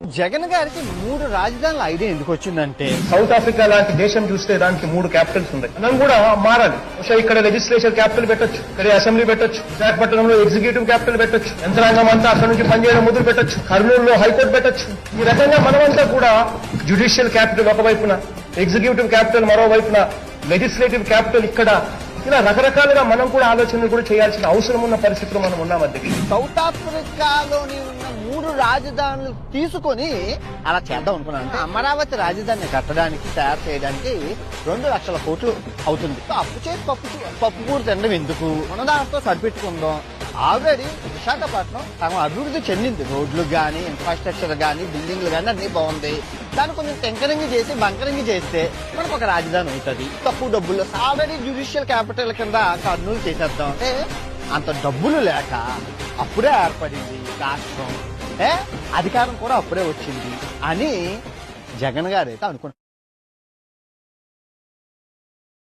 జగన్ గారికి 3 రాజధానుల ఐడియా ఎందుకు వచ్చిందంటే, సౌత్ ఆఫ్రికా లాంటి దేశం చూస్తే దానికి 3 క్యాపిటల్స్ ఉన్నాయి. మనం కూడా మారాలి. బహుశా ఇక్కడ లెజిస్లేచర్ క్యాపిటల్ పెట్టొచ్చు, ఇక్కడ అసెంబ్లీ పెట్టొచ్చు, విశాఖపట్నంలో ఎగ్జిక్యూటివ్ క్యాపిటల్ పెట్టొచ్చు, యంత్రాంగం అంతా అక్కడ నుంచి పనిచేయడం మొదలు పెట్టొచ్చు, కర్నూలులో హైకోర్టు పెట్టొచ్చు. ఈ రకంగా మనమంతా కూడా జ్యుడిషియల్ క్యాపిటల్ ఒకవైపున, ఎగ్జిక్యూటివ్ క్యాపిటల్ మరోవైపున, లెజిస్లేటివ్ క్యాపిటల్ ఇక్కడ, ఇలా రకరకాలుగా మనం కూడా ఆలోచనలు కూడా చేయాల్సిన అవసరం ఉన్న పరిస్థితుల్లో మనం ఉన్నాం. అధ్యక్షుడు, సౌత్ ఆఫ్రికాలోని ఉన్న 3 రాజధానులు తీసుకొని అలా చేద్దాం అనుకున్నాను. అమరావతి రాజధానిని కట్టడానికి, తయారు చేయడానికి 2 లక్షల కోట్లు అవుతుంది. అప్పు చేసి పప్పు కూర తినడం ఎందుకు, మన దాంతో సరిపెట్టుకుందాం. ఆల్రెడీ విశాఖపట్నం తమ అభివృద్ధి చెందింది. రోడ్లు గానీ, ఇన్ఫ్రాస్ట్రక్చర్ గానీ, బిల్డింగ్లు గానీ అన్ని బాగుంది. దాన్ని కొంచెం టెంకరింగ్ చేసి బంకరింగ్ చేస్తే మనకు ఒక రాజధాని అవుతుంది తక్కువ డబ్బుల్లో. ఆల్రెడీ జ్యుడిషియల్ క్యాపిటల్ కింద కర్నూలు చేసేద్దాం అంటే అంత డబ్బులు లేక అప్పుడే ఏర్పడింది రాష్ట్రం. అధికారం కూడా అప్పుడే వచ్చింది అని జగన్ గారు అయితే అనుకున్నారు.